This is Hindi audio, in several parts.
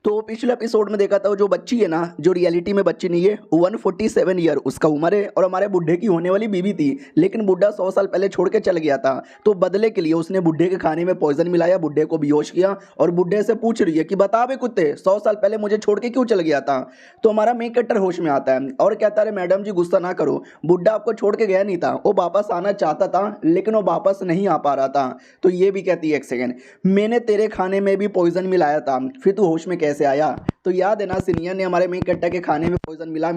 तो पिछले एपिसोड में देखा था वो जो बच्ची है ना, जो रियलिटी में बच्ची नहीं है, 147 ईयर उसका उम्र है और हमारे बुढ़े की होने वाली बीवी थी। लेकिन बुढ़ा 100 साल पहले छोड़ के चल गया था, तो बदले के लिए उसने बुढ़े के खाने में पॉइजन मिलाया, बुढ़े को बेहोश किया और बुढ़े से पूछ रही है कि बता बे कुत्ते, 100 साल पहले मुझे छोड़ के क्यों चल गया था। तो हमारा मेन कैरेक्टर होश में आता है और कहता है मैडम जी गुस्सा ना करो, बुढ़ा आपको छोड़ के गया नहीं था, वो वापस आना चाहता था लेकिन वो वापस नहीं आ पा रहा था। तो ये भी कहती है एक सेकेंड, मैंने तेरे खाने में भी पॉइजन मिलाया था, फिर तू होश में कैसे आया। तो याद है ना, सिनियर ने हमारे मेन कट्टा के खाने में पॉइजन मिला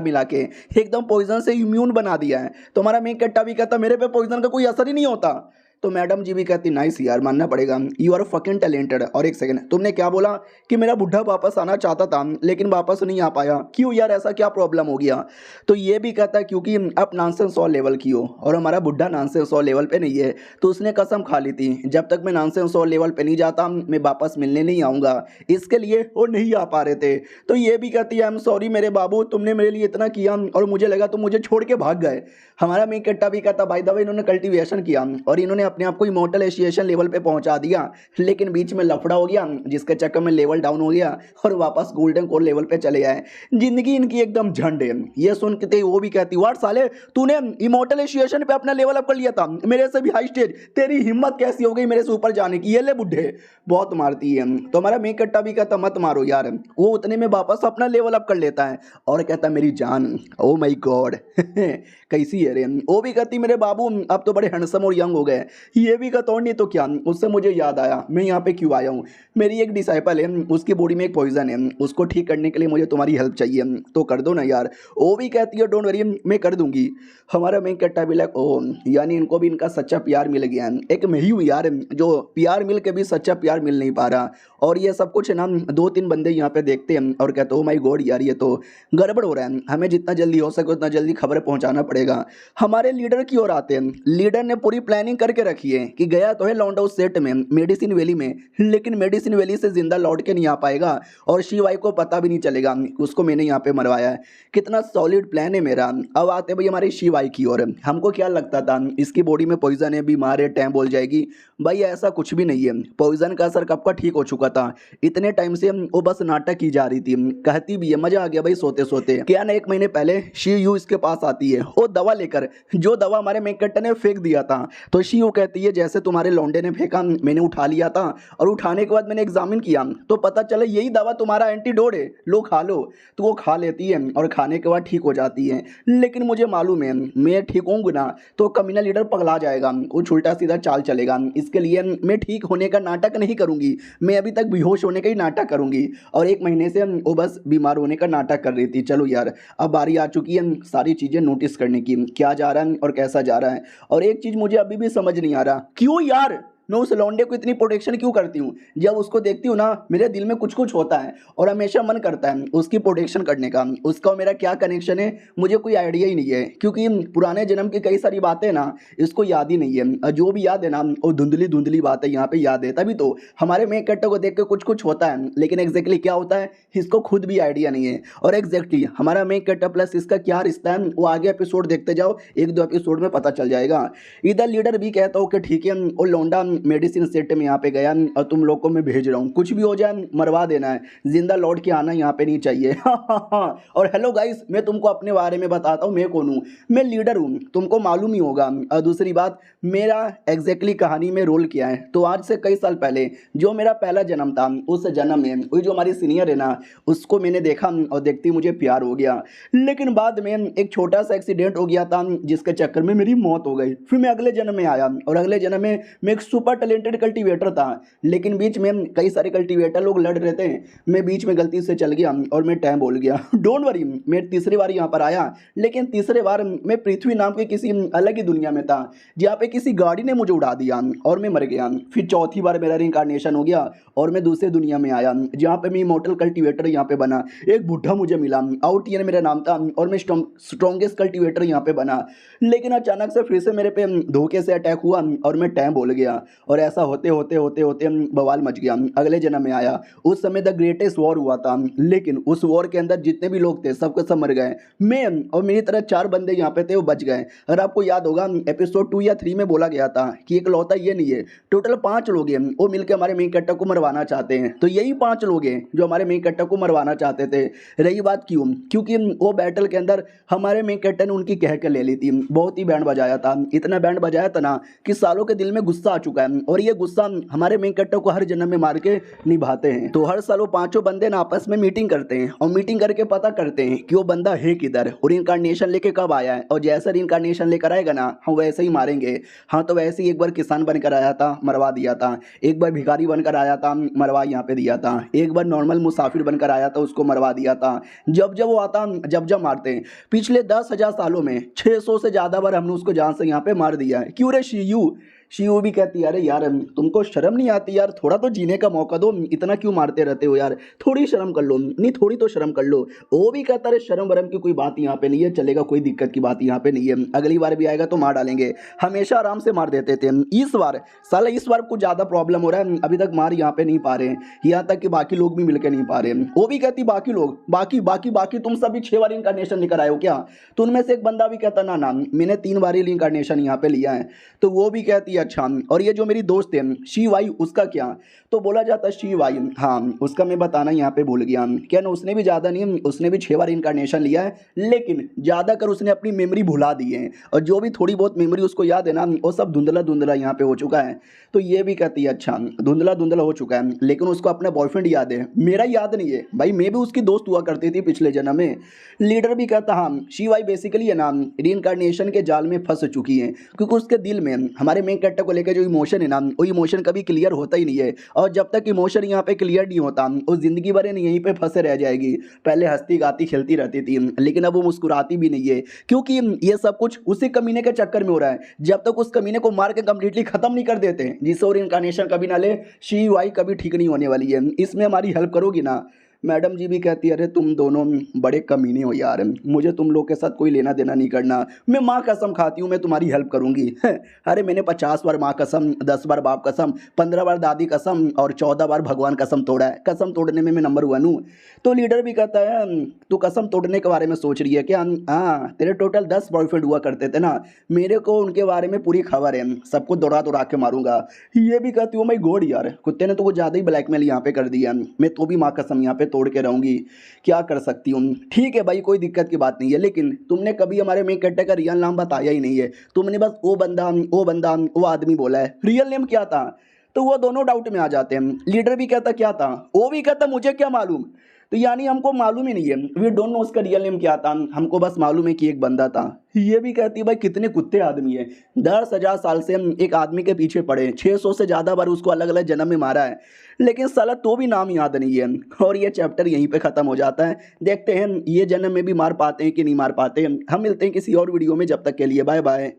मिला के एकदम पॉइजन से इम्यून बना दिया है। तो हमारा मेन कट्टा भी कहता मेरे पे पॉइजन का कोई असर ही नहीं होता। तो मैडम जी भी कहती नाइस यार, मानना पड़ेगा, यू आर फकिंग टैलेंटेड। और एक सेकंड, तुमने क्या बोला कि मेरा बुढ़ा वापस आना चाहता था लेकिन वापस नहीं आ पाया, क्यों यार, ऐसा क्या प्रॉब्लम हो गया। तो ये भी कहता है क्योंकि आप नॉनसेंस 100 लेवल की हो और हमारा बुढ़ा नॉनसेंस 100 लेवल पे नहीं है। तो उसने कसम खा ली थी जब तक मैं नॉनसेंस 100 लेवल पे नहीं जाता मैं वापस मिलने नहीं आऊँगा, इसके लिए वो नहीं आ पा रहे थे। तो ये भी कहती है आई एम सॉरी मेरे बाबू, तुमने मेरे लिए इतना किया और मुझे लगा तुम मुझे छोड़ के भाग गए। हमारा मेन कट्टा भी कहता बाय द वे इन्होंने कल्टीवेशन किया और इन्होंने अपने आप को इमोर्टल एशिएशन लेवल पे पहुंचा दिया, लेकिन बीच में लफड़ा हो गया जिसके चक्कर में लेवल डाउन हो गया और वापस गोल्डन कोर लेवल पे चले आए। जिंदगी इनकी एकदम झंड है। ये सुन के वो भी कहती व्हाट साले, तूने इमोर्टल एशिएशन पे अपना लेवल अप कर लिया था, मेरे से भी हाई स्टेज, तेरी हिम्मत कैसी हो गई मेरे से ऊपर जाने की, ये ले बुढ़े, बहुत मारती है। तो हमारा मेन कट्टा भी कहता मत मारो यार, वो उतने में वापस अपना लेवल अप कर लेता है और कहता मेरी जान, ओ माय गॉड कैसी है रे। वो भी कहती मेरे बाबू अब तो बड़े हैंडसम और यंग हो गए। ये भी कहता नहीं तो क्या, उससे मुझे याद आया मैं यहाँ पे क्यों आया हूँ, मेरी एक डिसाइपल है, उसकी बॉडी में एक पॉइजन है, उसको ठीक करने के लिए मुझे तुम्हारी हेल्प चाहिए, तो कर दो ना यार। वो भी कहती है डोंट वरी मैं कर दूंगी। हमारा मेन कट्टा भी लाइक ओ, यानी इनको भी इनका सच्चा प्यार मिल गया है। एक मैं ही हूँ यार जो प्यार मिल के भी सच्चा प्यार मिल नहीं पा रहा। और ये सब कुछ है ना, 2-3 बंदे यहाँ पे देखते हैं और कहते हो माय गॉड यार ये तो गड़बड़ हो रहा है, हमें जितना जल्दी हो सके उतना जल्दी खबर पहुंचाना पड़ेगा। हमारे लीडर की ओर आते हैं। लीडर ने पूरी प्लानिंग करके रखी है कि गया तो है लॉन्ड हाउस सेट में मेडिसिन वैली में, लेकिन मेडिसिन वैली से जिंदा लौट के नहीं आ पाएगा और शिवाई को पता भी नहीं चलेगा उसको मैंने यहाँ पे मरवाया है। कितना सॉलिड प्लान है मेरा। अब आते भाई हमारे शिवाई की ओर। हमको क्या लगता था इसकी बॉडी में पॉइजन है, बीमार है, टैम बोल जाएगी, भाई ऐसा कुछ भी नहीं है। पॉइजन का असर कब का ठीक हो चुका था, इतने टाइम से वो बस नाटक की जा रही थी। कहती भी है मजा आ गया भाई सोते सोते। क्या ना 1 महीने पहले शी इसके पास आती है वो दवा लेकर, जो दवा हमारे मेकट्टा ने फेंक दिया था। तो शी कहती है जैसे तुम्हारे लौंडे ने फेंका मैंने उठा लिया था और उठाने के बाद मैंने एग्जामिन किया तो पता चला यही दवा तुम्हारा एंटीडोट है, लो खा लो। तो वो खा लेती है और खाने के बाद ठीक हो जाती है। लेकिन मुझे मालूम है मैं ठीक होंगे ना तो कमीना लीडर पगला जाएगा, वो उल्टा सीधा चाल चलेगा। इसके लिए मैं ठीक होने का नाटक नहीं करूंगी, मैं अभी तक बेहोश होने का ही नाटक करूंगी। और 1 महीने से वो बस बीमार होने का नाटक कर रही थी। चलो यार अब बारी आ चुकी है सारी चीज़ें नोटिस करने की, क्या जा रहा है और कैसा जा रहा है। और एक चीज़ मुझे अभी भी समझ नहीं आ रहा, क्यों यार मैं उस लौंडे को इतनी प्रोटेक्शन क्यों करती हूँ। जब उसको देखती हूँ ना मेरे दिल में कुछ कुछ होता है और हमेशा मन करता है उसकी प्रोटेक्शन करने का। उसका और मेरा क्या कनेक्शन है मुझे कोई आइडिया ही नहीं है, क्योंकि पुराने जन्म की कई सारी बातें ना इसको याद ही नहीं है। जो भी याद है ना वो धुंधली धुंधली बातें यहाँ पे याद है। तभी तो हमारे मेन कैरेक्टर को देख के कुछ कुछ होता है, लेकिन एग्जैक्टली क्या होता है इसको खुद भी आइडिया नहीं है। और एग्जैक्टली हमारा मेन कैरेक्टर प्लस इसका क्या रिश्ता है वो आगे एपिसोड देखते जाओ, 1-2 एपिसोड में पता चल जाएगा। इधर लीडर भी कहता हो कि ठीक है वो लौंडा मेडिसिन सेट में यहाँ पे गया और तुम लोग को मैं भेज रहा हूँ, कुछ भी हो जाए मरवा देना है, जिंदा लौट के आना यहाँ पे नहीं चाहिए। और हेलो गाइस, मैं तुमको अपने बारे में बताता हूँ मैं कौन हूँ, मैं लीडर हूँ, तुमको मालूम ही होगा। और दूसरी बात मेरा एग्जैक्टली कहानी में रोल किया है। तो आज से कई साल पहले जो मेरा पहला जन्म था उस जन्म में वही जो हमारी सीनियर है ना उसको मैंने देखा और देखती मुझे प्यार हो गया। लेकिन बाद में एक छोटा सा एक्सीडेंट हो गया था जिसके चक्कर में मेरी मौत हो गई। फिर मैं अगले जन्म में आया और अगले जन्म में मैं एक सुपर टैलेंटेड कल्टीवेटर था, लेकिन बीच में कई सारे कल्टीवेटर लोग लड़ रहे थे, मैं बीच में गलती से चल गया और मैं टाइम बोल गया। डोंट वरी मैं तीसरी बार यहाँ पर आया, लेकिन तीसरे बार मैं पृथ्वी नाम के किसी अलग ही दुनिया में था जहाँ पे किसी गाड़ी ने मुझे उड़ा दिया और मैं मर गया। फिर चौथी बार मेरा रिइंकार्नेशन हो गया और मैं दूसरे दुनिया में आया जहाँ पे मैं इमॉर्टल कल्टीवेटर यहाँ पे बना। एक बुढ़ा मुझे मिला, आउटियन मेरा नाम था और मैं स्ट्रॉन्गेस्ट कल्टीवेटर यहाँ पे बना। लेकिन अचानक से फिर से मेरे पे धोखे से अटैक हुआ और मैं टाइम बोल गया। और ऐसा होते होते होते होते बवाल मच गया। अगले जन्म में आया, उस समय द ग्रेटेस्ट वॉर हुआ था, लेकिन उस वॉर के अंदर जितने भी लोग थे सबके सब मर गए। मैं और मेरी तरह 4 बंदे यहाँ पे थे, वो बच गए। अगर आपको याद होगा एपिसोड 2 या 3 में बोला गया था कि एक लौता ये नहीं है, टोटल 5 लोग हैं, वो मिलकर हमारे मेन कैरेक्टर को मरवाना चाहते हैं। तो यही 5 लोग हैं जो हमारे मेन कैरेक्टर को मरवाना चाहते थे। रही बात क्यों, क्योंकि वो बैटल के अंदर हमारे मेन कैरेक्टर ने उनकी कह के ले ली थी। बहुत ही बैंड बजाया था, इतना बैंड बजाया था ना कि सालों के दिल में गुस्सा आ चुका है, और ये गुस्सा हमारे मेन कैरेक्टर को हर जन्म में मार के निभाते हैं। तो हर साल वो 5 बंदे ना आपस में मीटिंग करते हैं, और मीटिंग करके पता करते हैं कि वो बंदा है किधर और इनकारनेशन लेके कब आया है, और जैसा इनकारनेशन लेकर आएगा ना हम वैसे ही मारेंगे। हाँ, तो वैसे ही एक बार किसान बनकर आया था, मरवा दिया था। एक बार भिखारी बनकर आया था, मरवा यहाँ पे दिया था। एक बार नॉर्मल मुसाफिर बनकर आया था, उसको मरवा दिया था। जब जब वो आता, जब जब मारते हैं, पिछले 10,000 सालों में 600 से ज़्यादा बार हमने उसको जान से यहाँ पे मार दिया है। क्यों रे शियू भी कहती है, अरे यार तुमको शर्म नहीं आती यार, थोड़ा तो जीने का मौका दो, इतना क्यों मारते रहते हो यार, थोड़ी शर्म कर लो, नहीं थोड़ी तो शर्म कर लो। वो भी कहता है शर्म वरम की कोई बात यहाँ पे नहीं है, चलेगा, कोई दिक्कत की बात यहाँ पे नहीं है, अगली बार भी आएगा तो मार डालेंगे। हमेशा आराम से मार देते थे। इस बार कुछ ज़्यादा प्रॉब्लम हो रहा है, अभी तक मार यहाँ पे नहीं पा रहे, यहाँ तक कि बाकी लोग भी मिलकर नहीं पा रहे। वो भी कहती बाकी लोग, बाकी तुम सभी 6 बार इनकारनेशन लेकर आए हो क्या? तो उनमें से एक बंदा भी कहता ना मैंने 3 बार ही इनकारनेशन यहाँ पे लिया है। तो वो भी कहती अच्छा, और ये जो मेरी दोस्त है शिवाई, उसका क्या? तो बोला जाता है शिवाई, हाँ उसका मैं बताना यहाँ पे भूल गया, क्या ना उसने भी ज़्यादा नहीं, उसने भी 6 बार इनकारनेशन लिया है, लेकिन ज़्यादा कर उसने अपनी मेमोरी भुला दी है, और जो भी थोड़ी बहुत मेमोरी उसको याद है ना वो सब धुंधला यहाँ पे हो चुका है। तो ये भी कहती है अच्छा धुंधला हो चुका है, लेकिन उसको अपना बॉयफ्रेंड याद है, मेरा याद नहीं है भाई, मैं भी उसकी दोस्त हुआ करती थी पिछले जन्म में। लीडर भी कहता हाँ शिवाई बेसिकली है ना रीइंकारनेशन के जाल में फंस चुकी है, क्योंकि उसके दिल में हमारे मेन कैरेक्टर को लेकर जो इमोशन है ना वो इमोशन कभी क्लियर होता ही नहीं है, और जब तक इमोशन यहाँ पे क्लियर नहीं होता वो जिंदगी भर यहीं पे फंसे रह जाएगी। पहले हंसती गाती खेलती रहती थी, लेकिन अब वो मुस्कुराती भी नहीं है, क्योंकि ये सब कुछ उसी कमीने के चक्कर में हो रहा है। जब तक उस कमीने को मार के कंप्लीटली खत्म नहीं कर देते, जिससे और इनकारनेशन कभी ना ले, शिवाई कभी ठीक नहीं होने वाली है। इसमें हमारी हेल्प करोगी ना? मैडम जी भी कहती है अरे तुम दोनों बड़े कमीने हो यार, मुझे तुम लोग के साथ कोई लेना देना नहीं करना, मैं माँ कसम खाती हूँ मैं तुम्हारी हेल्प करूँगी। अरे मैंने 50 बार माँ कसम, 10 बार बाप कसम, 15 बार दादी कसम और 14 बार भगवान कसम तोड़ा है, कसम तोड़ने में मैं नंबर 1 हूँ। तो लीडर भी कहता है तू कसम तोड़ने के बारे में सोच रही है क्या? हाँ, तेरे टोटल 10 बॉयफ्रेंड हुआ करते थे ना, मेरे को उनके बारे में पूरी खबर है, सबको दौड़ा के मारूंगा। ये भी कहती हूँ माय गॉड यार, कुत्ते ने तो वो ज़्यादा ही ब्लैकमेल यहाँ पे कर दिया, मैं तो भी माँ कसम यहाँ पे तोड़ के रहूंगी, क्या कर सकती हूँ? ठीक है भाई, कोई दिक्कत की बात नहीं है, लेकिन तुमने कभी हमारे मेन कैरेक्टर का रियल नाम बताया ही नहीं है, तुमने बस वो बंदा वो आदमी बोला है, रियल नेम क्या था? तो वो दोनों डाउट में आ जाते हैं। लीडर भी कहता क्या था, वो भी कहता मुझे क्या मालूम। तो यानी हमको मालूम ही नहीं है, वी डोंट नो उसका रियल नेम क्या था, हमको बस मालूम है कि एक बंदा था। ये भी कहती है भाई कितने कुत्ते आदमी है, 10,000 साल से हम एक आदमी के पीछे पड़े, 600 से ज़्यादा बार उसको अलग अलग जन्म में मारा है, लेकिन साला तो भी नाम याद नहीं है। और ये चैप्टर यहीं पे ख़त्म हो जाता है। देखते हैं ये जन्म में भी मार पाते हैं कि नहीं मार पाते। हम मिलते हैं किसी और वीडियो में, जब तक के लिए बाय बाय।